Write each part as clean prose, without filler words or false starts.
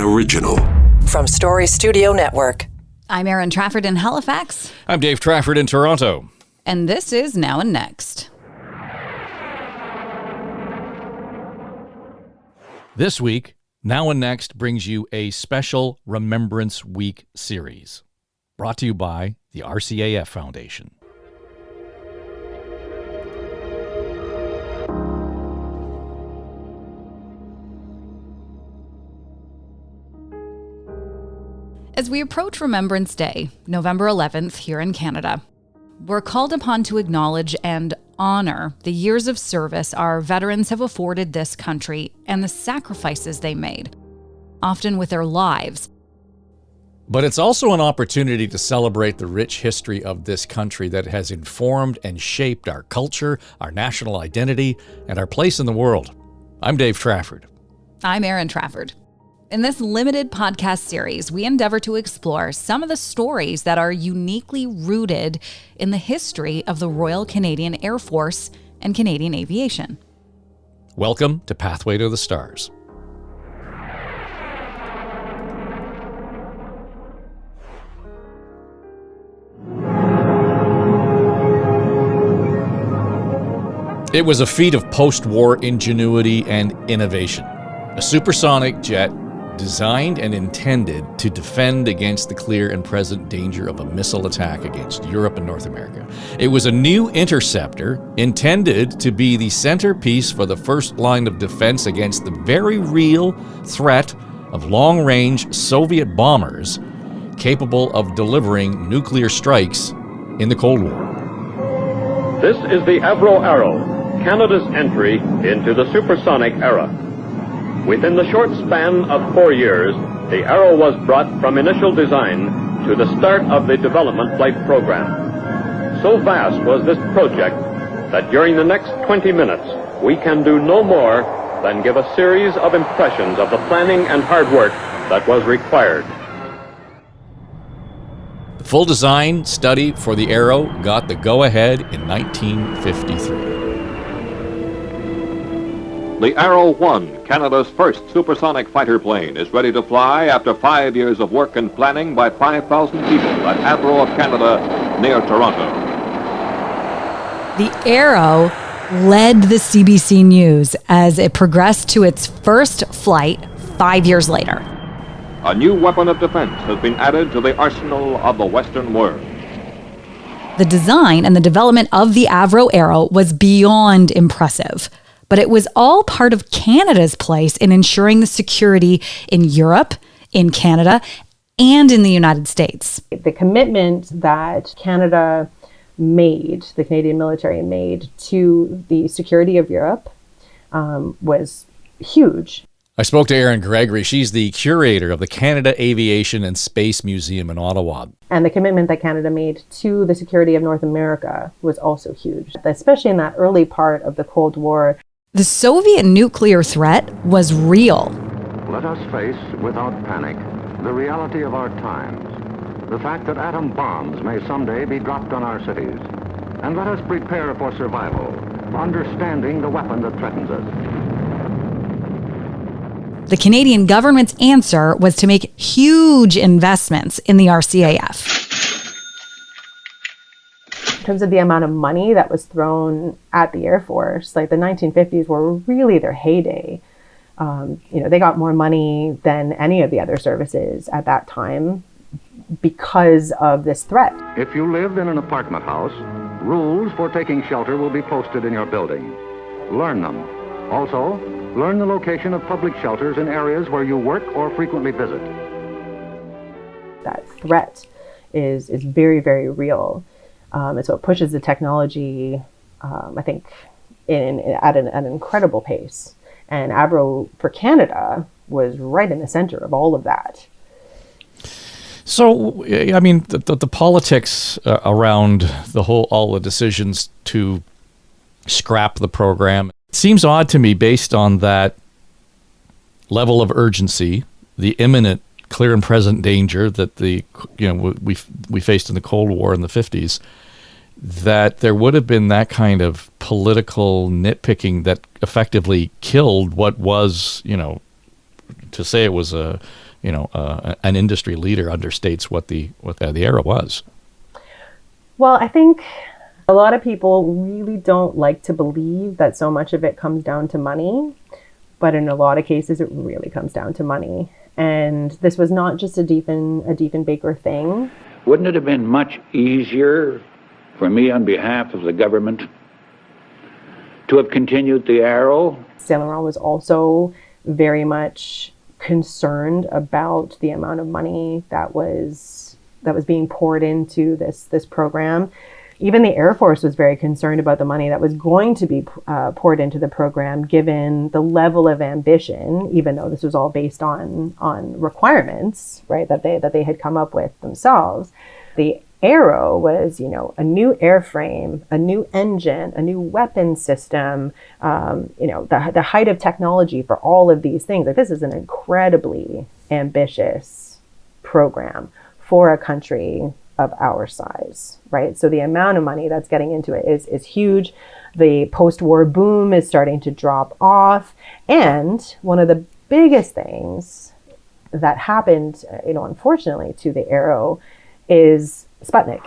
original. From Story Studio Network. I'm Erin Trafford in Halifax. I'm Dave Trafford in Toronto. And this is Now and Next. This week, Now and Next brings you a special Remembrance Week series, brought to you by the RCAF Foundation. As we approach Remembrance Day, November 11th, here in Canada, we're called upon to acknowledge and honor the years of service our veterans have afforded this country and the sacrifices they made, often with their lives. But it's also an opportunity to celebrate the rich history of this country that has informed and shaped our culture, our national identity, and our place in the world. I'm Dave Trafford. I'm Erin Trafford. In this limited podcast series, we endeavor to explore some of the stories that are uniquely rooted in the history of the Royal Canadian Air Force and Canadian aviation. Welcome to Pathway to the Stars. It was a feat of post-war ingenuity and innovation. A supersonic jet designed and intended to defend against the clear and present danger of a missile attack against Europe and North America. It was a new interceptor intended to be the centerpiece for the first line of defense against the very real threat of long-range Soviet bombers capable of delivering nuclear strikes in the Cold War. This is the Avro Arrow, Canada's entry into the supersonic era. Within the short span of 4 years, the Arrow was brought from initial design to the start of the development flight program. So vast was this project that during the next 20 minutes, we can do no more than give a series of impressions of the planning and hard work that was required. The full design study for the Arrow got the go-ahead in 1953. The Arrow 1, Canada's first supersonic fighter plane, is ready to fly after 5 years of work and planning by 5,000 people at Avro of Canada near Toronto. The Arrow led the CBC News as it progressed to its first flight 5 years later. A new weapon of defense has been added to the arsenal of the Western world. The design and the development of the Avro Arrow was beyond impressive. But it was all part of Canada's place in ensuring the security in Europe, in Canada, and in the United States. The commitment that Canada made, the Canadian military made to the security of Europe was huge. I spoke to Erin Gregory. She's the curator of the Canada Aviation and Space Museum in Ottawa. And the commitment that Canada made to the security of North America was also huge, especially in that early part of the Cold War. The Soviet nuclear threat was real. Let us face, without panic, the reality of our times. The fact that atom bombs may someday be dropped on our cities. And let us prepare for survival, understanding the weapon that threatens us. The Canadian government's answer was to make huge investments in the RCAF. In terms of the amount of money that was thrown at the Air Force, like the 1950s were really their heyday. They got more money than any of the other services at that time because of this threat. If you live in an apartment house, rules for taking shelter will be posted in your building. Learn them. Also, learn the location of public shelters in areas where you work or frequently visit. That threat is very, very real. And so it pushes the technology, I think, at an incredible pace. And Avro for Canada was right in the center of all of that. So, I mean, the politics around all the decisions to scrap the program, it seems odd to me based on that level of urgency, the imminent, clear and present danger that we faced in the Cold War in the 50s. That there would have been that kind of political nitpicking that effectively killed what was, to say it was an industry leader understates what the Arrow was. Well, I think a lot of people really don't like to believe that so much of it comes down to money, but in a lot of cases, it really comes down to money. And this was not just a Diefenbaker thing. Wouldn't it have been much easier for me on behalf of the government to have continued the Arrow? Saint Laurent was also very much concerned about the amount of money that was being poured into this program. Even the Air Force was very concerned about the money that was going to be poured into the program, given the level of ambition, even though this was all based on requirements, right, that they had come up with themselves. The Arrow was, a new airframe, a new engine, a new weapon system, the height of technology for all of these things. Like, this is an incredibly ambitious program for a country of our size, right? So the amount of money that's getting into it is huge. The post-war boom is starting to drop off. And one of the biggest things that happened, unfortunately, to the Arrow is Sputnik.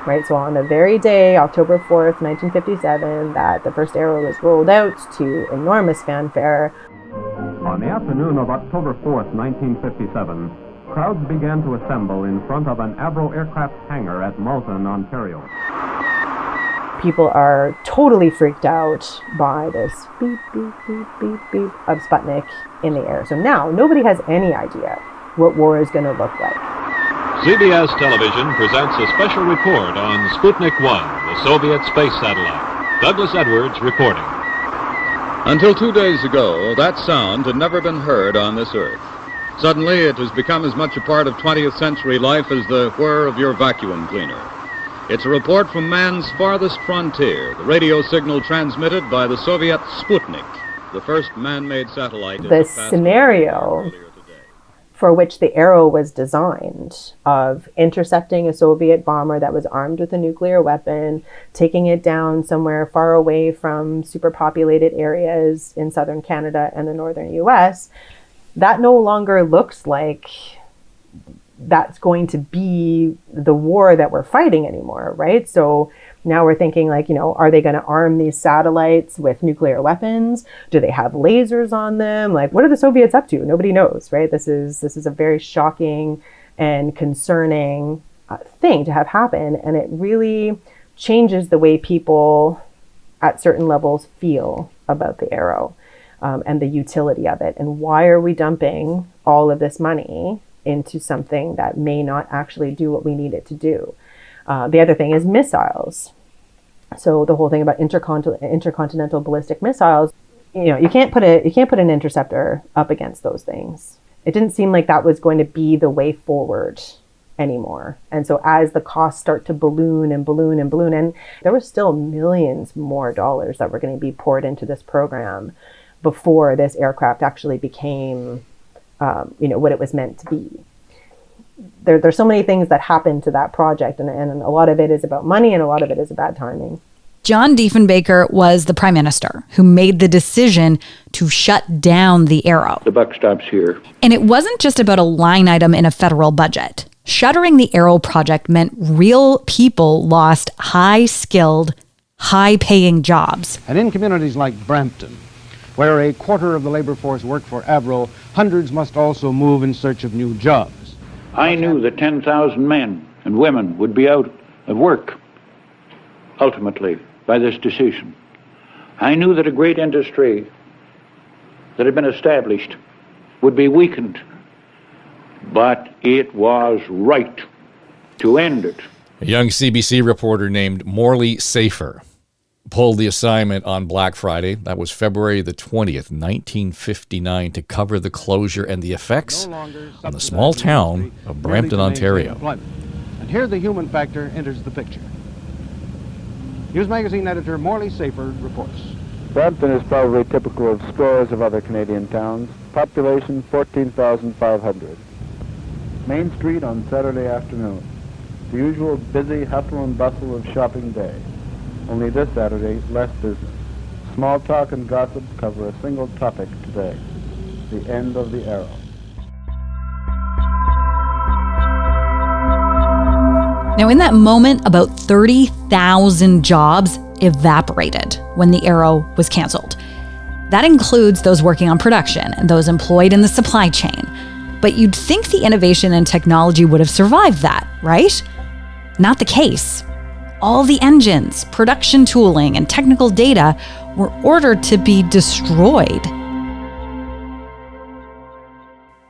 Right, so on the very day, October 4th, 1957, that the first Arrow was rolled out to enormous fanfare. On the afternoon of October 4th, 1957, crowds began to assemble in front of an Avro aircraft hangar at Malton, Ontario. People are totally freaked out by this beep, beep, beep, beep, beep of Sputnik in the air. So now nobody has any idea what war is going to look like. CBS Television presents a special report on Sputnik 1, the Soviet space satellite. Douglas Edwards reporting. Until 2 days ago, that sound had never been heard on this earth. Suddenly, it has become as much a part of 20th century life as the whir of your vacuum cleaner. It's a report from man's farthest frontier, the radio signal transmitted by the Soviet Sputnik, the first man-made satellite. The scenario for which the Arrow was designed, of intercepting a Soviet bomber that was armed with a nuclear weapon, taking it down somewhere far away from superpopulated areas in southern Canada and the northern US, that no longer looks like that's going to be the war that we're fighting anymore, right? So now we're thinking, like, are they going to arm these satellites with nuclear weapons? Do they have lasers on them? Like, what are the Soviets up to? Nobody knows, right? This is a very shocking and concerning thing to have happen. And it really changes the way people at certain levels feel about the Arrow and the utility of it. And why are we dumping all of this money into something that may not actually do what we need it to do? The other thing is missiles. So the whole thing about intercontinental ballistic missiles, you can't put an interceptor up against those things. It didn't seem like that was going to be the way forward anymore. And so as the costs start to balloon and balloon and balloon, and there were still millions more dollars that were going to be poured into this program before this aircraft actually became, what it was meant to be. There's so many things that happened to that project, and a lot of it is about money and a lot of it is about timing. John Diefenbaker was the prime minister who made the decision to shut down the Arrow. The buck stops here. And it wasn't just about a line item in a federal budget. Shuttering the Arrow project meant real people lost high-skilled, high-paying jobs. And in communities like Brampton, where a quarter of the labor force worked for Avro, hundreds must also move in search of new jobs. I knew that 10,000 men and women would be out of work, ultimately, by this decision. I knew that a great industry that had been established would be weakened, but it was right to end it. A young CBC reporter named Morley Safer pulled the assignment on Black Friday. That was February the 20th, 1959, to cover the closure and the effects on the small town of Brampton, Ontario. And here the human factor enters the picture. News magazine editor Morley Safer reports. Brampton is probably typical of scores of other Canadian towns. Population 14,500. Main Street on Saturday afternoon. The usual busy hustle and bustle of shopping day. Only this Saturday, less business. Small talk and gossip cover a single topic today, the end of the Arrow. Now, in that moment, about 30,000 jobs evaporated when the Arrow was canceled. That includes those working on production and those employed in the supply chain. But you'd think the innovation and technology would have survived that, right? Not the case. All the engines, production tooling, and technical data were ordered to be destroyed.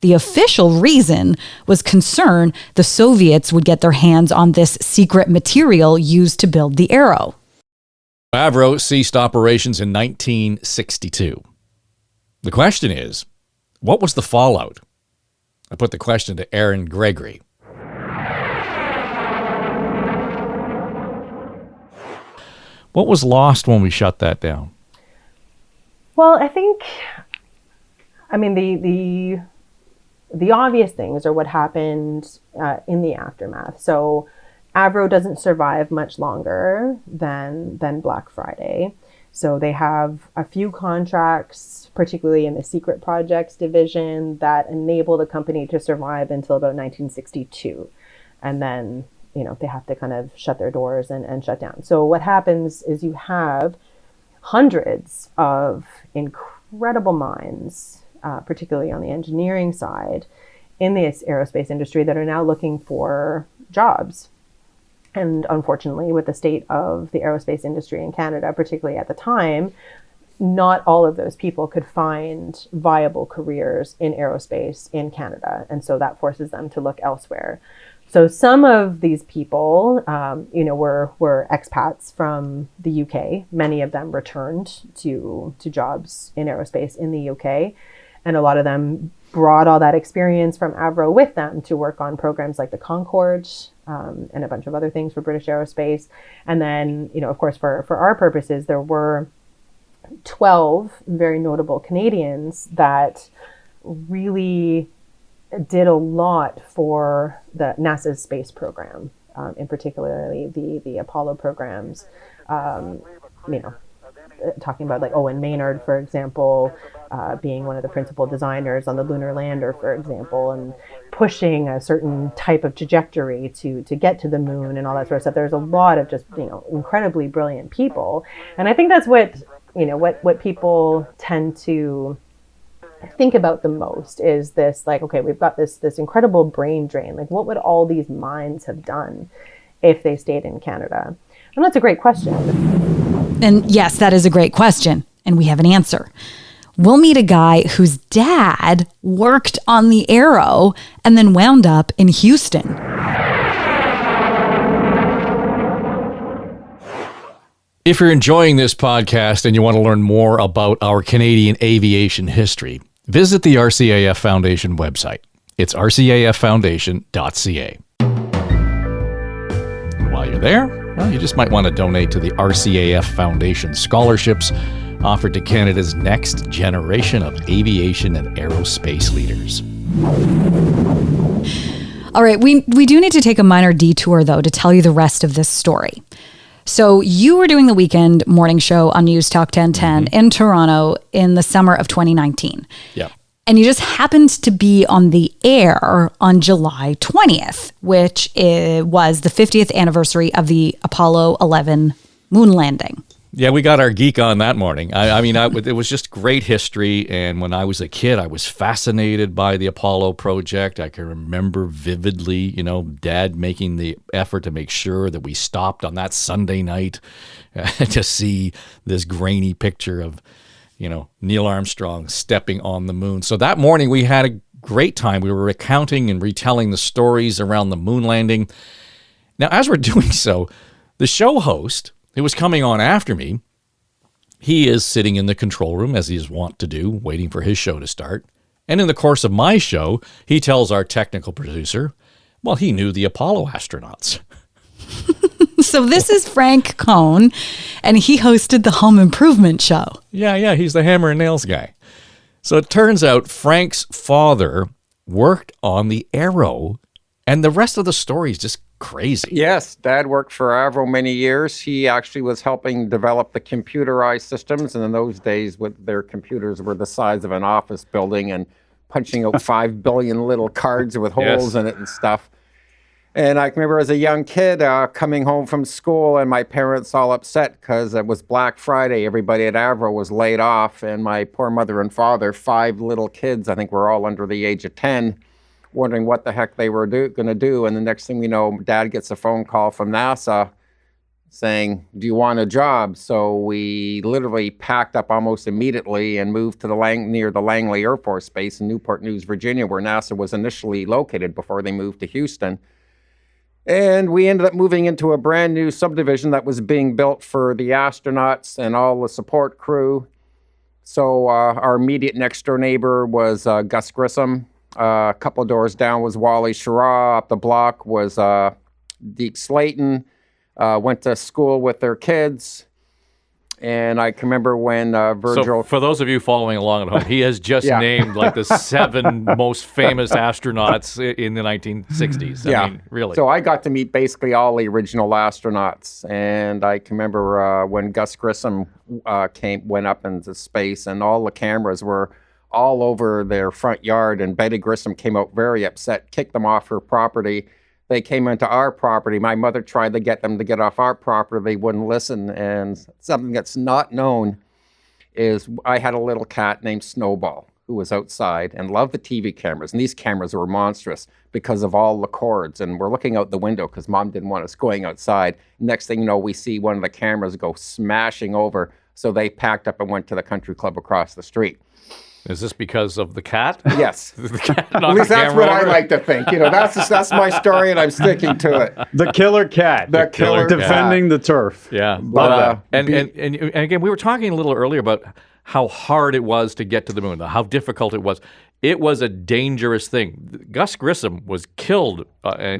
The official reason was concern the Soviets would get their hands on this secret material used to build the Arrow. Avro ceased operations in 1962. The question is, what was the fallout? I put the question to Erin Gregory. What was lost when we shut that down? Well, the obvious things are what happened in the aftermath. So Avro doesn't survive much longer than Black Friday. So they have a few contracts, particularly in the secret projects division, that enable the company to survive until about 1962. And then, they have to kind of shut their doors and shut down. So what happens is you have hundreds of incredible minds, particularly on the engineering side, in the aerospace industry that are now looking for jobs. And unfortunately, with the state of the aerospace industry in Canada, particularly at the time, not all of those people could find viable careers in aerospace in Canada. And so that forces them to look elsewhere. So some of these people, were expats from the UK. Many of them returned to jobs in aerospace in the UK. And a lot of them brought all that experience from Avro with them to work on programs like the Concorde and a bunch of other things for British Aerospace. And then, of course, for our purposes, there were 12 very notable Canadians that really did a lot for the NASA's space program, in particularly the Apollo programs. Talking about like Owen Maynard, for example, being one of the principal designers on the lunar lander, for example, and pushing a certain type of trajectory to get to the moon and all that sort of stuff. There's a lot of just, incredibly brilliant people. And I think that's what people tend to think about the most is this, like, okay, we've got this incredible brain drain. Like, what would all these minds have done if they stayed in Canada? And that's a great question. And yes, that is a great question. And we have an answer. We'll meet a guy whose dad worked on the Arrow and then wound up in Houston. If you're enjoying this podcast and you want to learn more about our Canadian aviation history, visit the RCAF Foundation website. It's rcaffoundation.ca. And while you're there, well, you just might want to donate to the RCAF Foundation scholarships offered to Canada's next generation of aviation and aerospace leaders. All right, we do need to take a minor detour, though, to tell you the rest of this story. So you were doing the weekend morning show on News Talk 1010 in Toronto in the summer of 2019. Yeah. And you just happened to be on the air on July 20th, which was the 50th anniversary of the Apollo 11 moon landing. Yeah, we got our geek on that morning. It was just great history. And when I was a kid, I was fascinated by the Apollo project. I can remember vividly, Dad making the effort to make sure that we stopped on that Sunday night to see this grainy picture of, Neil Armstrong stepping on the moon. So that morning we had a great time. We were recounting and retelling the stories around the moon landing. Now, as we're doing so, the show host, who was coming on after me, he is sitting in the control room, as he is wont to do, waiting for his show to start. And in the course of my show, he tells our technical producer, well, he knew the Apollo astronauts. So this is Frank Cohn, and he hosted the Home Improvement Show. Yeah, he's the hammer and nails guy. So it turns out Frank's father worked on the Arrow, and the rest of the story is just crazy. Yes, Dad worked for Avro many years. He actually was helping develop the computerized systems, and in those days, their computers were the size of an office building and punching out 5 billion little cards with holes in it and stuff. And I remember as a young kid coming home from school and my parents all upset because it was Black Friday. Everybody at Avro was laid off, and my poor mother and father, 5 little kids, I think were all under the age of 10, wondering what the heck they were going to do. And the next thing we know, Dad gets a phone call from NASA saying, do you want a job? So we literally packed up almost immediately and moved to near the Langley Air Force Base in Newport News, Virginia, where NASA was initially located before they moved to Houston. And we ended up moving into a brand new subdivision that was being built for the astronauts and all the support crew. So our immediate next door neighbor was Gus Grissom. A couple of doors down was Wally Schirra. Up the block was Deke Slayton. Went to school with their kids. And I can remember when Virgil... So for those of you following along at home, he has just named like the 7 most famous astronauts in the 1960s. I mean, really. So I got to meet basically all the original astronauts. And I can remember when Gus Grissom went up into space and all the cameras were all over their front yard, and Betty Grissom came out very upset, kicked them off her property. They came into our property. My mother tried to get them to get off our property. They wouldn't listen. And something that's not known is I had a little cat named Snowball who was outside and loved the TV cameras. And these cameras were monstrous because of all the cords. And we're looking out the window because Mom didn't want us going outside. Next thing you know, we see one of the cameras go smashing over. So they packed up and went to the country club across the street. Is this because of the cat? Yes. The cat at least that's what I like to think. You know, that's my story, and I'm sticking to it. The killer cat. The killer defending the turf. Yeah. And again, we were talking a little earlier about how hard it was to get to the moon, how difficult it was. It was a dangerous thing. Gus Grissom was killed.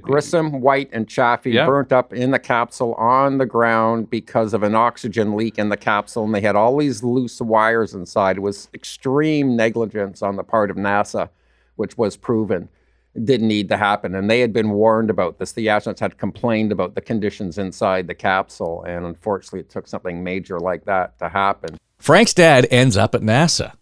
Grissom, White, and Chaffee burnt up in the capsule on the ground because of an oxygen leak in the capsule, and they had all these loose wires inside. It was extreme negligence on the part of NASA, which was proven. It didn't need to happen, and they had been warned about this. The astronauts had complained about the conditions inside the capsule, and unfortunately it took something major like that to happen. Frank's dad ends up at NASA,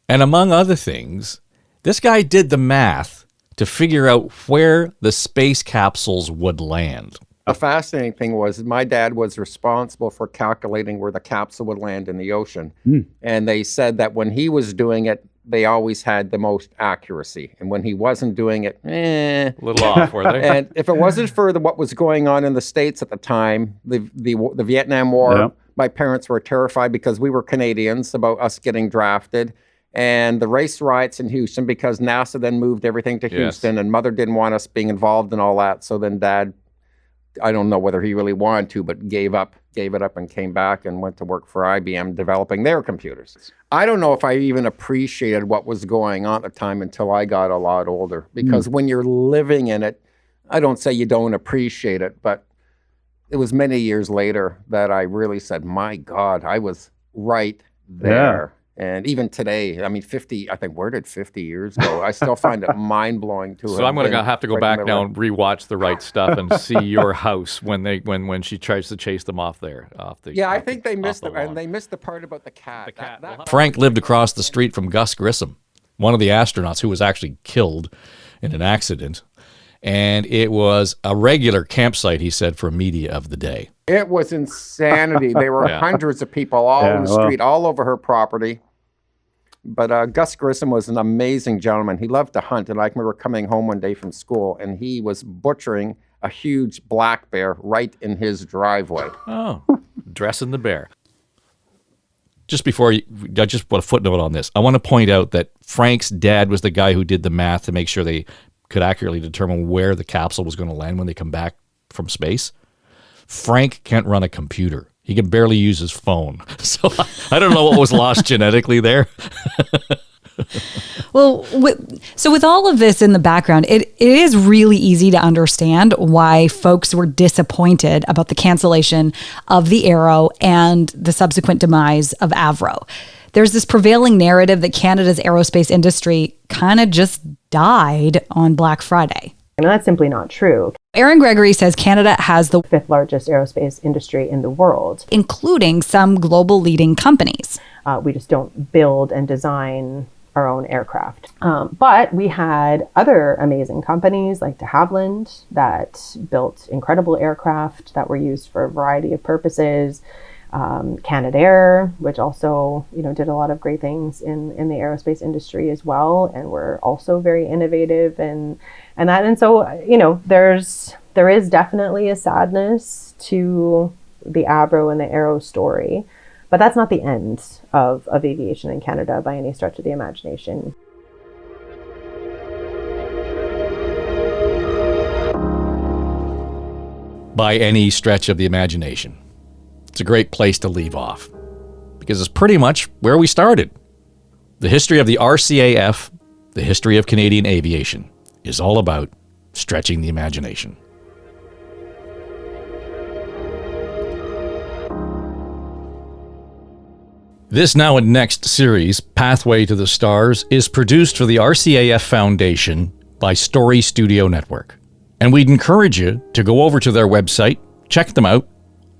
and among other things, this guy did the math to figure out where the space capsules would land. The fascinating thing was my dad was responsible for calculating where the capsule would land in the ocean. And they said that when he was doing it, they always had the most accuracy. And when he wasn't doing it, a little off, were they? And if it wasn't for what was going on in the States at the time, the Vietnam War, my parents were terrified because we were Canadians about us getting drafted. And the race riots in Houston, because NASA then moved everything to Houston, and Mother didn't want us being involved in all that. So then Dad, I don't know whether he really wanted to, but gave it up and came back and went to work for IBM developing their computers. I don't know if I even appreciated what was going on at the time until I got a lot older, because when you're living in it, I don't say you don't appreciate it, but it was many years later that I really said, my God, I was right there. And even today, I mean, where did 50 years go? I still find it mind-blowing to So I'm going to have to go back now and rewatch The Right Stuff and see your house when she tries to chase them off there. I think they missed it, and they missed the part about the cat. Frank lived across the street from Gus Grissom, one of the astronauts who was actually killed in an accident. And it was a regular campsite, he said, for media of the day. It was insanity. There were hundreds of people all in the street, all over her property. But Gus Grissom was an amazing gentleman. He loved to hunt, and I remember coming home one day from school, and he was butchering a huge black bear right in his driveway. Oh, dressing the bear. Just before I just want a footnote on this. I want to point out that Frank's dad was the guy who did the math to make sure they could accurately determine where the capsule was going to land when they come back from space. Frank can't run a computer. He can barely use his phone. So I don't know what was lost genetically there. Well, with all of this in the background, it is really easy to understand why folks were disappointed about the cancellation of the Arrow and the subsequent demise of Avro. There's this prevailing narrative that Canada's aerospace industry kind of just died on Black Friday. And that's simply not true. Erin Gregory says Canada has the 5th largest aerospace industry in the world, including some global leading companies. We just don't build and design our own aircraft. But we had other amazing companies like de Havilland that built incredible aircraft that were used for a variety of purposes. Canadair, which also, did a lot of great things in the aerospace industry as well, and were also very innovative and so there is definitely a sadness to the Avro and the Arrow story, but that's not the end of aviation in Canada by any stretch of the imagination. By any stretch of the imagination. It's a great place to leave off, because it's pretty much where we started. The history of the RCAF, the history of Canadian aviation, is all about stretching the imagination. This Now and Next series, Pathway to the Stars, is produced for the RCAF Foundation by Story Studio Network. And we'd encourage you to go over to their website, check them out,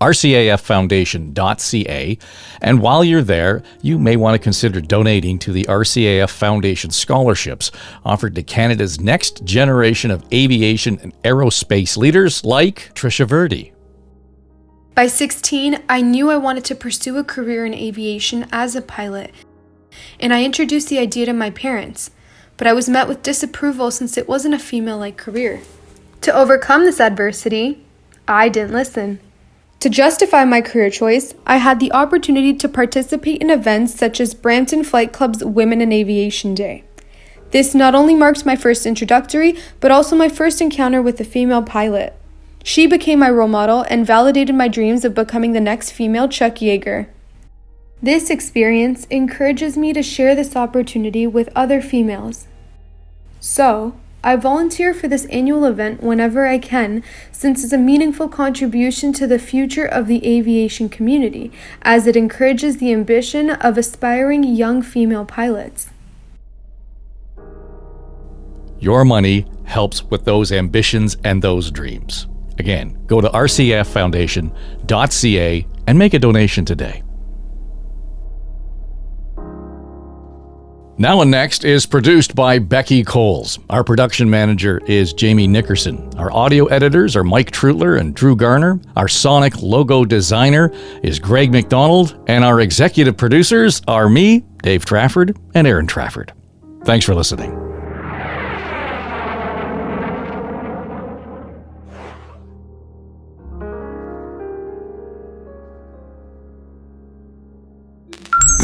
rcaffoundation.ca, and while you're there, you may want to consider donating to the RCAF Foundation scholarships offered to Canada's next generation of aviation and aerospace leaders like Trisha Verde. By 16, I knew I wanted to pursue a career in aviation as a pilot, and I introduced the idea to my parents, but I was met with disapproval since it wasn't a female-like career. To overcome this adversity, I didn't listen. To justify my career choice, I had the opportunity to participate in events such as Brampton Flight Club's Women in Aviation Day. This not only marked my first introductory, but also my first encounter with a female pilot. She became my role model and validated my dreams of becoming the next female Chuck Yeager. This experience encourages me to share this opportunity with other females. So, I volunteer for this annual event whenever I can, since it's a meaningful contribution to the future of the aviation community, as it encourages the ambition of aspiring young female pilots. Your money helps with those ambitions and those dreams. Again, go to rcaffoundation.ca and make a donation today. Now and Next is produced by Becky Coles. Our production manager is Jamie Nickerson. Our audio editors are Mike Trutler and Drew Garner. Our sonic logo designer is Greg McDonald. And our executive producers are me, Dave Trafford, and Erin Trafford. Thanks for listening.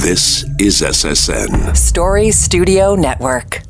This is SSN. Story Studio Network.